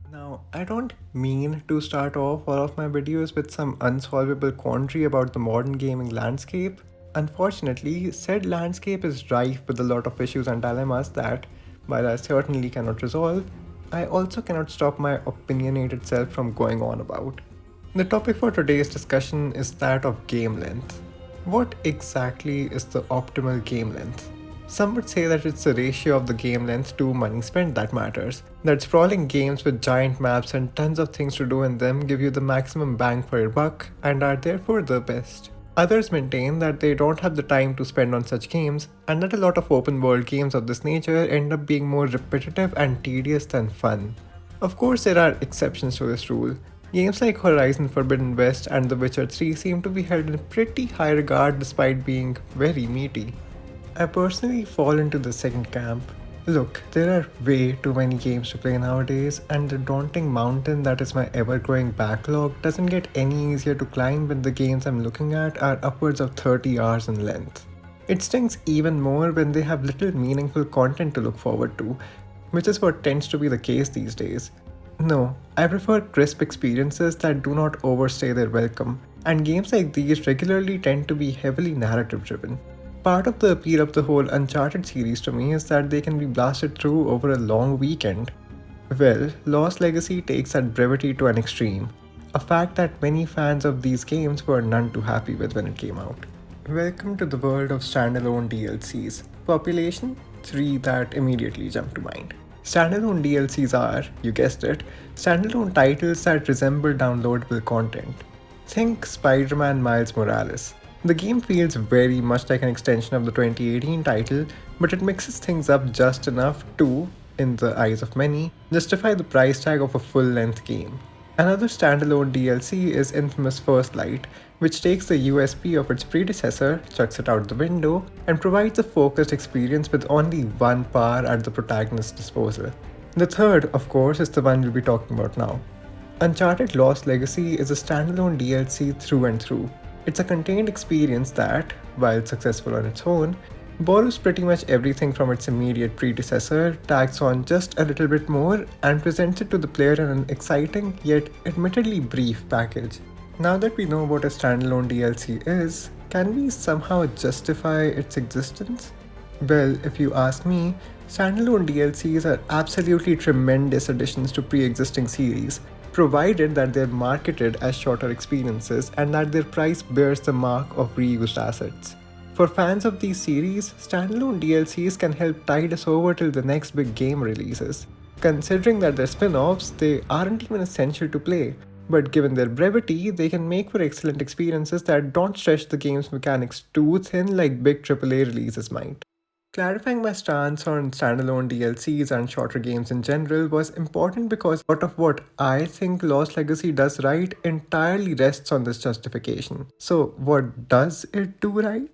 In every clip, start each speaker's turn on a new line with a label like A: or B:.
A: Now, I don't mean to start off all of my videos with some unsolvable quandary about the modern gaming landscape. Unfortunately, said landscape is rife with a lot of issues and dilemmas that, while I certainly cannot resolve, I also cannot stop my opinionated self from going on about. The topic for today's discussion is that of game length. What exactly is the optimal game length? Some would say that it's the ratio of the game length to money spent that matters. That sprawling games with giant maps and tons of things to do in them give you the maximum bang for your buck and are therefore the best. Others maintain that they don't have the time to spend on such games, and that a lot of open world games of this nature end up being more repetitive and tedious than fun. Of course, there are exceptions to this rule. Games like Horizon Forbidden West and The Witcher 3 seem to be held in pretty high regard despite being very meaty. I personally fall into the second camp. Look, there are way too many games to play nowadays, and the daunting mountain that is my ever growing backlog doesn't get any easier to climb when the games I'm looking at are upwards of 30 hours in length. It stings even more when they have little meaningful content to look forward to, which is what tends to be the case these days. No, I prefer crisp experiences that do not overstay their welcome, and games like these regularly tend to be heavily narrative driven. Part of the appeal of the whole Uncharted series to me is that they can be blasted through over a long weekend. Well, Lost Legacy takes that brevity to an extreme, a fact that many fans of these games were none too happy with when it came out. Welcome to the world of standalone DLCs. Population? 3 that immediately jump to mind. Standalone DLCs are, you guessed it, standalone titles that resemble downloadable content. Think Spider Man Miles Morales. The game feels very much like an extension of the 2018 title, but it mixes things up just enough to, in the eyes of many, justify the price tag of a full length game. Another standalone DLC is Infamous First Light, which takes the USP of its predecessor, chucks it out the window, and provides a focused experience with only one power at the protagonist's disposal. The third, of course, is the one we'll be talking about now. Uncharted Lost Legacy is a standalone DLC through and through. It's a contained experience that, while successful on its own, borrows pretty much everything from its immediate predecessor, tags on just a little bit more, and presents it to the player in an exciting yet admittedly brief package. Now that we know what a standalone DLC is, can we somehow justify its existence? Well, if you ask me, standalone DLCs are absolutely tremendous additions to pre-existing series, provided that they're marketed as shorter experiences and that their price bears the mark of reused assets. For fans of these series, standalone DLCs can help tide us over till the next big game releases. Considering that they're spin-offs, they aren't even essential to play, but given their brevity, they can make for excellent experiences that don't stretch the game's mechanics too thin like big AAA releases might. Clarifying my stance on standalone DLCs and shorter games in general was important because a lot of what I think Lost Legacy does right entirely rests on this justification. So, what does it do right?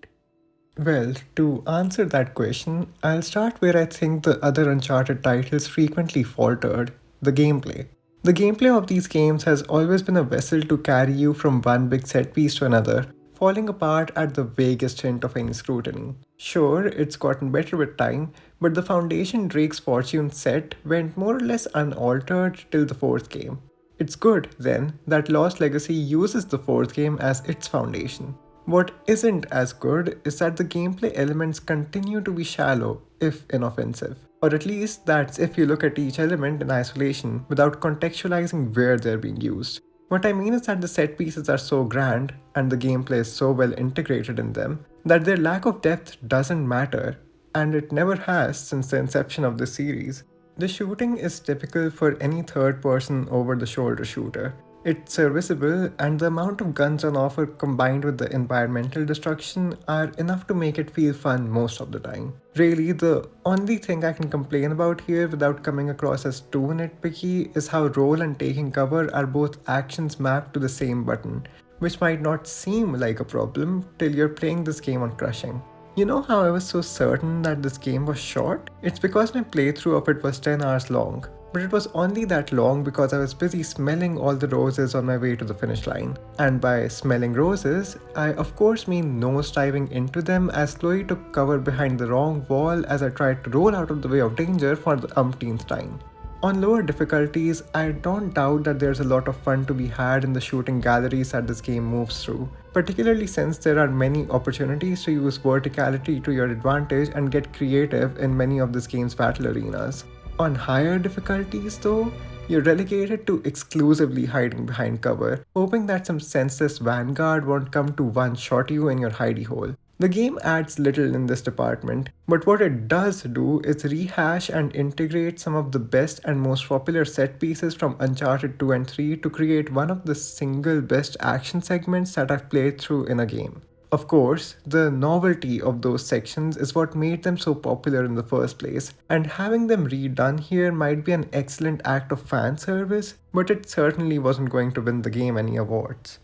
A: Well, to answer that question, I'll start where I think the other Uncharted titles frequently faltered: the gameplay. The gameplay of these games has always been a vessel to carry you from one big set piece to another, falling apart at the vaguest hint of any scrutiny. Sure, it's gotten better with time, but the foundation Drake's fortune set went more or less unaltered till the fourth game. It's good, then, that Lost Legacy uses the fourth game as its foundation. What isn't as good is that the gameplay elements continue to be shallow, if inoffensive. Or at least that's if you look at each element in isolation without contextualizing where they're being used. What I mean is that the set pieces are so grand and the gameplay is so well integrated in them that their lack of depth doesn't matter, and it never has since the inception of this series. The shooting is typical for any third person over the shoulder shooter. It's serviceable, and the amount of guns on offer combined with the environmental destruction are enough to make it feel fun most of the time. Really, the only thing I can complain about here without coming across as too nitpicky is how roll and taking cover are both actions mapped to the same button, which might not seem like a problem till you're playing this game on crushing. You know how I was so certain that this game was short? It's because my playthrough of it was 10 hours long. But it was only that long because I was busy smelling all the roses on my way to the finish line. And by smelling roses, I of course mean nose diving into them as Chloe took cover behind the wrong wall as I tried to roll out of the way of danger for the umpteenth time. On lower difficulties, I don't doubt that there's a lot of fun to be had in the shooting galleries that this game moves through, particularly since there are many opportunities to use verticality to your advantage and get creative in many of this game's battle arenas. On higher difficulties, though, you're relegated to exclusively hiding behind cover, hoping that some senseless vanguard won't come to one-shot you in your hidey hole. The game adds little in this department, but what it does do is rehash and integrate some of the best and most popular set pieces from Uncharted 2 and 3 to create one of the single best action segments that I've played through in a game. Of course, the novelty of those sections is what made them so popular in the first place, and having them redone here might be an excellent act of fan service, but it certainly wasn't going to win the game any awards.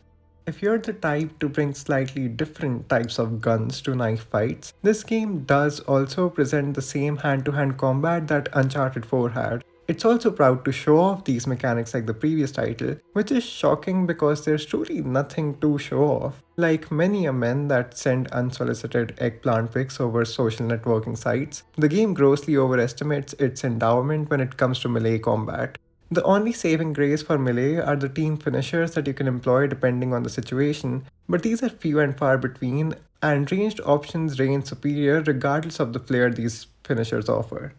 A: If you're the type to bring slightly different types of guns to knife fights, this game does also present the same hand-to-hand combat that Uncharted 4 had. It's also proud to show off these mechanics like the previous title, which is shocking because there's truly nothing to show off. Like many a men that send unsolicited eggplant pics over social networking sites, the game grossly overestimates its endowment when it comes to melee combat. The only saving grace for melee are the team finishers that you can employ depending on the situation, but these are few and far between, and ranged options reign superior regardless of the flair these finishers offer.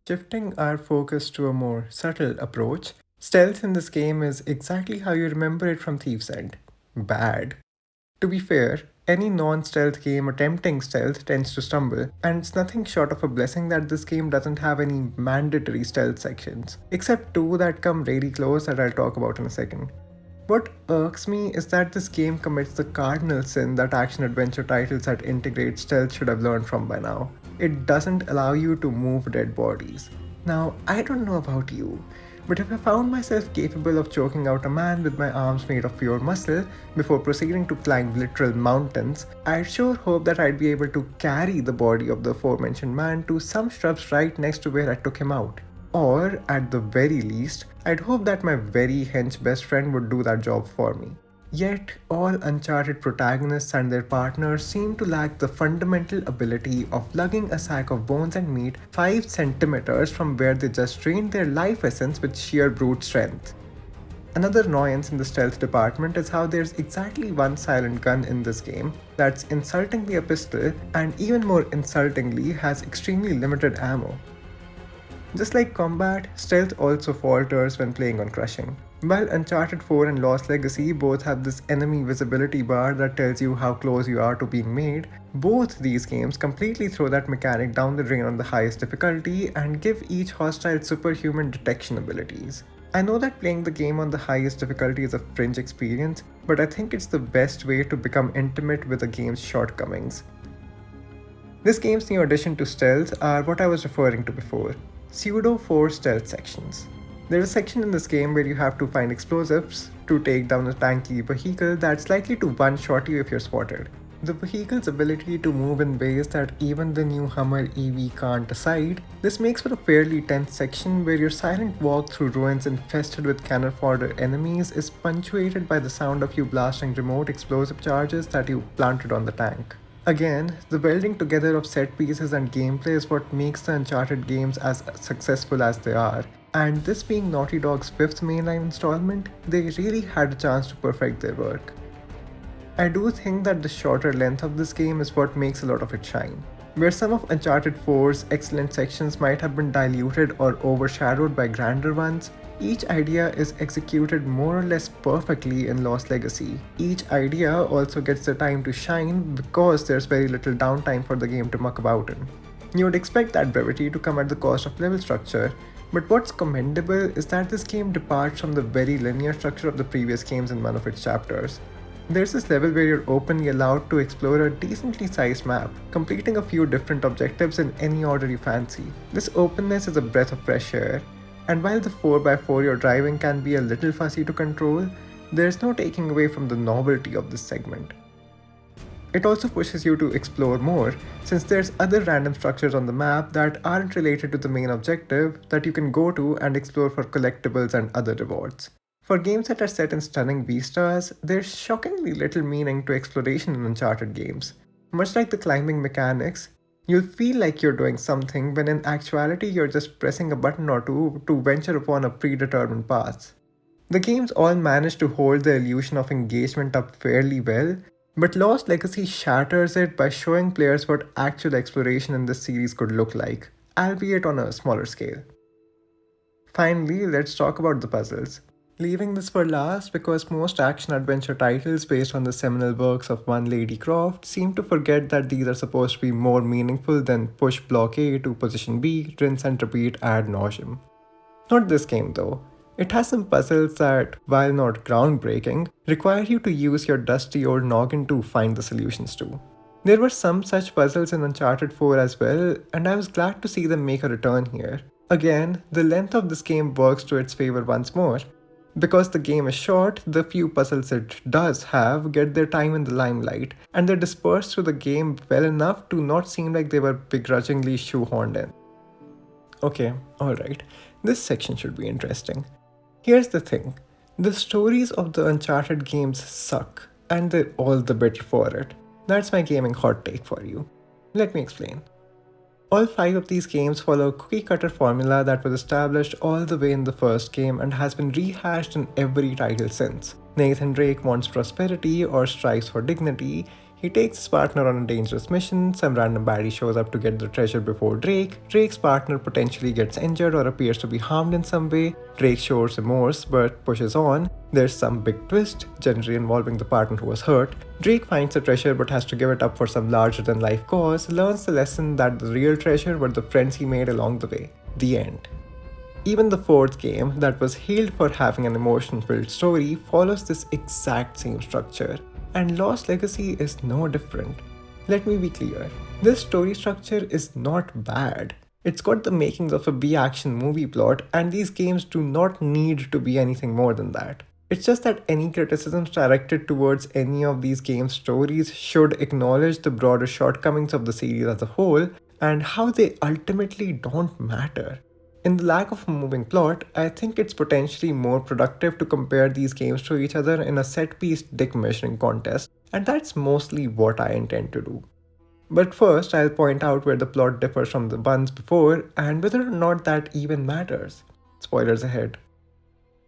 A: Shifting our focus to a more subtle approach, stealth in this game is exactly how you remember it from Thief's End: bad. To be fair, any non-stealth game attempting stealth tends to stumble, and it's nothing short of a blessing that this game doesn't have any mandatory stealth sections, except two that come really close that I'll talk about in a second. What irks me is that this game commits the cardinal sin that action-adventure titles that integrate stealth should have learned from by now. It doesn't allow you to move dead bodies. Now, I don't know about you, but if I found myself capable of choking out a man with my arms made of pure muscle before proceeding to climb literal mountains, I sure hope that I'd be able to carry the body of the aforementioned man to some shrubs right next to where I took him out. Or, at the very least, I'd hope that my very hench best friend would do that job for me. Yet, all Uncharted protagonists and their partners seem to lack the fundamental ability of lugging a sack of bones and meat 5 centimeters from where they just drained their life essence with sheer brute strength. Another annoyance in the stealth department is how there's exactly one silent gun in this game that's insultingly a pistol, and even more insultingly has extremely limited ammo. Just like combat, stealth also falters when playing on crushing. While Uncharted 4 and Lost Legacy both have this enemy visibility bar that tells you how close you are to being made, both these games completely throw that mechanic down the drain on the highest difficulty and give each hostile superhuman detection abilities. I know that playing the game on the highest difficulty is a fringe experience, but I think it's the best way to become intimate with a game's shortcomings. This game's new addition to stealth are what I was referring to before: pseudo-4 stealth sections. There's a section in this game where you have to find explosives to take down a tanky vehicle that's likely to one-shot you if you're spotted. The vehicle's ability to move in ways that even the new Hummer EV can't decide, this makes for a fairly tense section where your silent walk through ruins infested with cannon fodder enemies is punctuated by the sound of you blasting remote explosive charges that you planted on the tank. Again, the welding together of set pieces and gameplay is what makes the Uncharted games as successful as they are, and this being Naughty Dog's 5th mainline installment, they really had a chance to perfect their work. I do think that the shorter length of this game is what makes a lot of it shine. Where some of Uncharted 4's excellent sections might have been diluted or overshadowed by grander ones, each idea is executed more or less perfectly in Lost Legacy. Each idea also gets the time to shine because there's very little downtime for the game to muck about in. You would expect that brevity to come at the cost of level structure, but what's commendable is that this game departs from the very linear structure of the previous games in one of its chapters. There's this level where you're openly allowed to explore a decently sized map, completing a few different objectives in any order you fancy. This openness is a breath of fresh air, and while the 4x4 you're driving can be a little fussy to control, there's no taking away from the novelty of this segment. It also pushes you to explore more, since there's other random structures on the map that aren't related to the main objective that you can go to and explore for collectibles and other rewards. For games that are set in stunning vistas, there's shockingly little meaning to exploration in Uncharted games. Much like the climbing mechanics, You'll feel like you're doing something when in actuality you're just pressing a button or two to venture upon a predetermined path. The games all manage to hold the illusion of engagement up fairly well, but Lost Legacy shatters it by showing players what actual exploration in this series could look like, albeit on a smaller scale. Finally, let's talk about the puzzles. Leaving this for last because most action adventure titles based on the seminal works of one Lady Croft seem to forget that these are supposed to be more meaningful than push block A to position B, rinse and repeat ad nauseum. Not this game though. It has some puzzles that, while not groundbreaking, require you to use your dusty old noggin to find the solutions to. There were some such puzzles in Uncharted 4 as well, and I was glad to see them make a return here. Again, the length of this game works to its favor once more. Because the game is short, the few puzzles it does have get their time in the limelight, and they're dispersed through the game well enough to not seem like they were begrudgingly shoehorned in. Okay, alright, this section should be interesting. Here's the thing, the stories of the Uncharted games suck, and they're all the better for it. That's my gaming hot take for you. Let me explain. All 5 of these games follow a cookie cutter formula that was established all the way in the first game and has been rehashed in every title since. Nathan Drake wants prosperity or strives for dignity. He takes his partner on a dangerous mission, some random baddie shows up to get the treasure before Drake, Drake's partner potentially gets injured or appears to be harmed in some way, Drake shows remorse but pushes on, there's some big twist, generally involving the partner who was hurt, Drake finds the treasure but has to give it up for some larger than life cause, learns the lesson that the real treasure were the friends he made along the way. The end. Even the 4th game, that was hailed for having an emotion-filled story, follows this exact same structure. And Lost Legacy is no different. Let me be clear, this story structure is not bad. It's got the makings of a B-action movie plot, and these games do not need to be anything more than that. It's just that any criticisms directed towards any of these games' stories should acknowledge the broader shortcomings of the series as a whole, and how they ultimately don't matter. In the lack of a moving plot, I think it's potentially more productive to compare these games to each other in a set-piece dick measuring contest, and that's mostly what I intend to do. But first, I'll point out where the plot differs from the ones before, and whether or not that even matters. Spoilers ahead.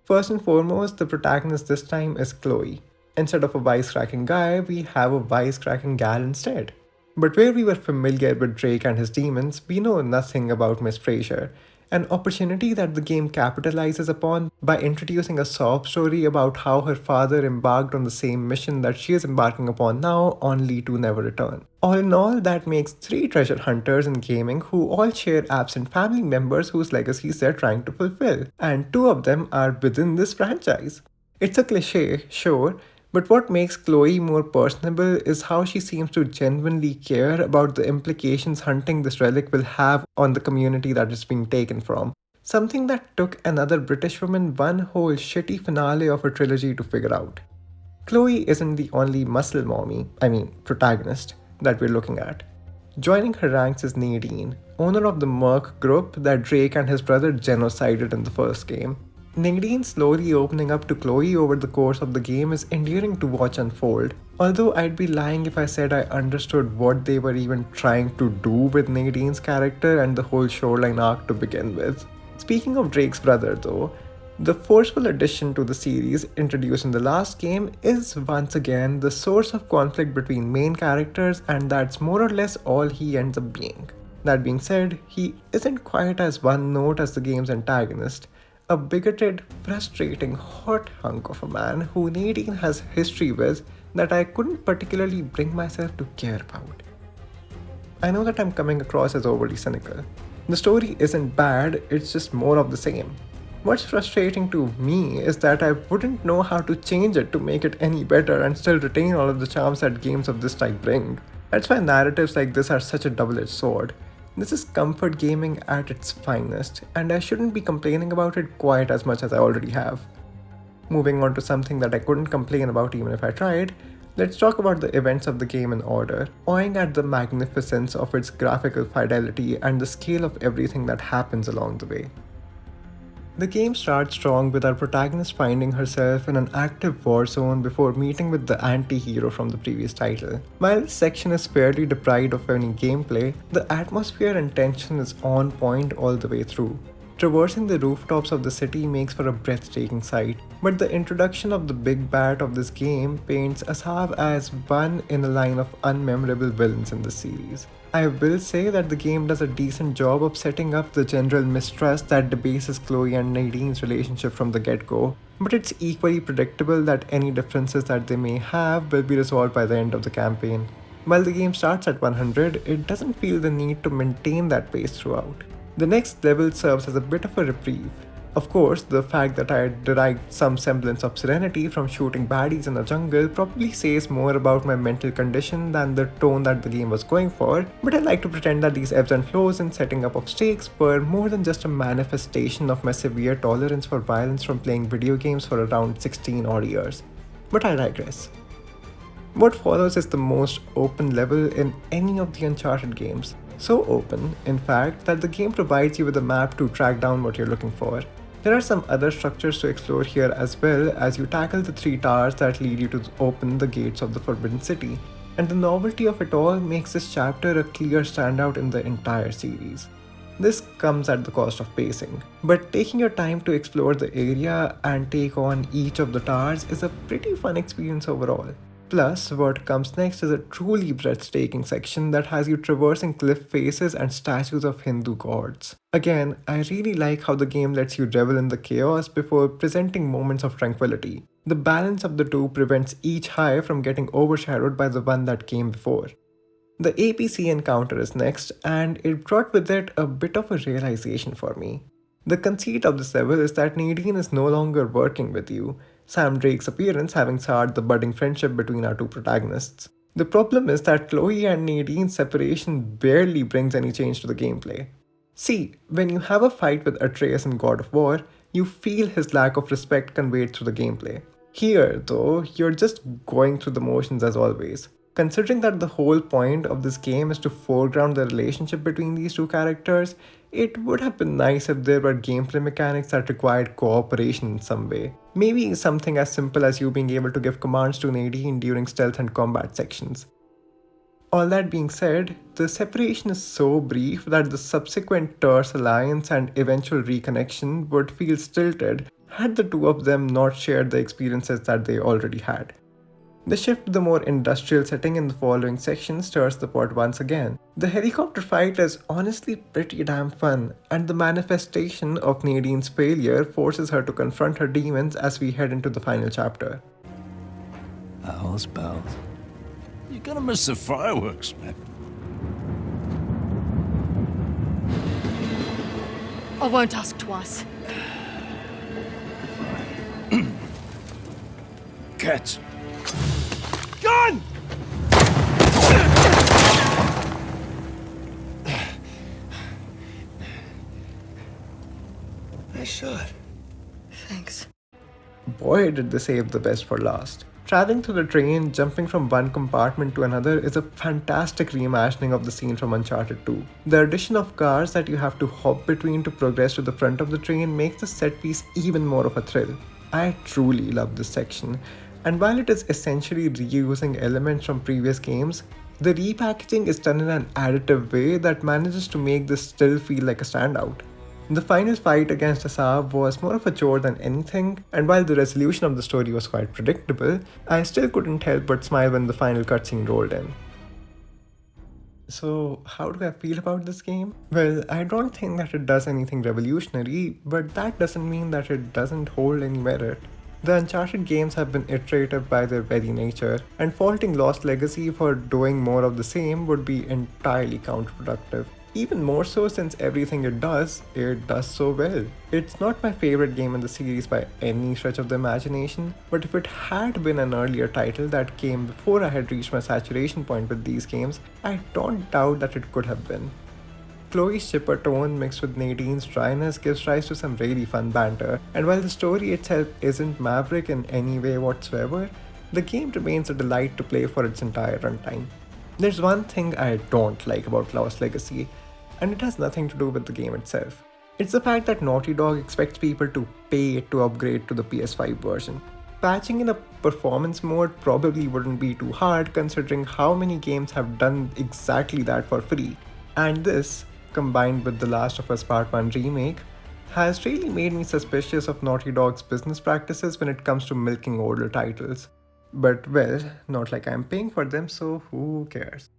A: First and foremost, the protagonist this time is Chloe. Instead of a wisecracking guy, we have a wisecracking gal instead. But where we were familiar with Drake and his demons, we know nothing about Miss Fraser, an opportunity that the game capitalizes upon by introducing a sob story about how her father embarked on the same mission that she is embarking upon now, only to never return. All in all, that makes 3 treasure hunters in gaming who all share absent family members whose legacies they're trying to fulfill, and 2 of them are within this franchise. It's a cliche, sure, but what makes Chloe more personable is how she seems to genuinely care about the implications hunting this relic will have on the community that it's being taken from. Something that took another British woman one whole shitty finale of a trilogy to figure out. Chloe isn't the only muscle mommy, protagonist, that we're looking at. Joining her ranks is Nadine, owner of the Merc group that Drake and his brother genocided in the first game. Nadine slowly opening up to Chloe over the course of the game is endearing to watch unfold, although I'd be lying if I said I understood what they were even trying to do with Nadine's character and the whole shoreline arc to begin with. Speaking of Drake's brother though, the forceful addition to the series introduced in the last game is once again the source of conflict between main characters, and that's more or less all he ends up being. That being said, he isn't quite as one note as the game's antagonist. A bigoted, frustrating, hot hunk of a man who Nadine has history with that I couldn't particularly bring myself to care about. I know that I'm coming across as overly cynical. The story isn't bad, it's just more of the same. What's frustrating to me is that I wouldn't know how to change it to make it any better and still retain all of the charms that games of this type bring. That's why narratives like this are such a double-edged sword. This is comfort gaming at its finest, and I shouldn't be complaining about it quite as much as I already have. Moving on to something that I couldn't complain about even if I tried, let's talk about the events of the game in order, awing at the magnificence of its graphical fidelity and the scale of everything that happens along the way. The game starts strong with our protagonist finding herself in an active war zone before meeting with the anti-hero from the previous title. While this section is fairly deprived of any gameplay, the atmosphere and tension is on point all the way through. Traversing the rooftops of the city makes for a breathtaking sight, but the introduction of the big bad of this game paints Asav as one in a line of unmemorable villains in the series. I will say that the game does a decent job of setting up the general mistrust that debases Chloe and Nadine's relationship from the get-go, but it's equally predictable that any differences that they may have will be resolved by the end of the campaign. While the game starts at 100, it doesn't feel the need to maintain that pace throughout. The next level serves as a bit of a reprieve. Of course, the fact that I had derived some semblance of serenity from shooting baddies in a jungle probably says more about my mental condition than the tone that the game was going for, but I like to pretend that these ebbs and flows in setting up of stakes were more than just a manifestation of my severe tolerance for violence from playing video games for around 16 odd years. But I digress. What follows is the most open level in any of the Uncharted games. So open, in fact, that the game provides you with a map to track down what you're looking for. There are some other structures to explore here as well as you tackle the 3 towers that lead you to open the gates of the Forbidden City, and the novelty of it all makes this chapter a clear standout in the entire series. This comes at the cost of pacing, but taking your time to explore the area and take on each of the towers is a pretty fun experience overall. Plus, what comes next is a truly breathtaking section that has you traversing cliff faces and statues of Hindu gods. Again, I really like how the game lets you revel in the chaos before presenting moments of tranquility. The balance of the two prevents each high from getting overshadowed by the one that came before. The APC encounter is next, and it brought with it a bit of a realization for me. The conceit of this level is that Nadine is no longer working with you, Sam Drake's appearance having soured the budding friendship between our two protagonists. The problem is that Chloe and Nadine's separation barely brings any change to the gameplay. See, when you have a fight with Atreus in God of War, you feel his lack of respect conveyed through the gameplay. Here, though, you're just going through the motions as always. Considering that the whole point of this game is to foreground the relationship between these two characters, it would have been nice if there were gameplay mechanics that required cooperation in some way. Maybe something as simple as you being able to give commands to Nadine during stealth and combat sections. All that being said, the separation is so brief that the subsequent terse alliance and eventual reconnection would feel stilted had the two of them not shared the experiences that they already had. The shift to the more industrial setting in the following section stirs the pot once again. The helicopter fight is honestly pretty damn fun, and the manifestation of Nadine's failure forces her to confront her demons as we head into the final chapter.
B: Owls, bells. You're gonna miss the fireworks, man.
C: I won't ask twice.
B: Cats. Gun!
D: Nice shot.
C: Thanks.
A: Boy, did they save the best for last. Traveling through the train, jumping from one compartment to another is a fantastic reimagining of the scene from Uncharted 2. The addition of cars that you have to hop between to progress to the front of the train makes the set piece even more of a thrill. I truly love this section, and while it is essentially reusing elements from previous games, the repackaging is done in an additive way that manages to make this still feel like a standout. The final fight against Asav was more of a chore than anything, and while the resolution of the story was quite predictable, I still couldn't help but smile when the final cutscene rolled in. So, how do I feel about this game? Well, I don't think that it does anything revolutionary, but that doesn't mean that it doesn't hold any merit. The Uncharted games have been iterative by their very nature, and faulting Lost Legacy for doing more of the same would be entirely counterproductive. Even more so since everything it does so well. It's not my favorite game in the series by any stretch of the imagination, but if it had been an earlier title that came before I had reached my saturation point with these games, I don't doubt that it could have been. Chloe's chipper tone mixed with Nadine's dryness gives rise to some really fun banter, and while the story itself isn't maverick in any way whatsoever, the game remains a delight to play for its entire runtime. There's one thing I don't like about Lost Legacy, and it has nothing to do with the game itself. It's the fact that Naughty Dog expects people to pay to upgrade to the PS5 version. Patching in a performance mode probably wouldn't be too hard considering how many games have done exactly that for free. And this, combined with The Last of Us Part 1 remake, has really made me suspicious of Naughty Dog's business practices when it comes to milking older titles. But well, not like I'm paying for them, so who cares?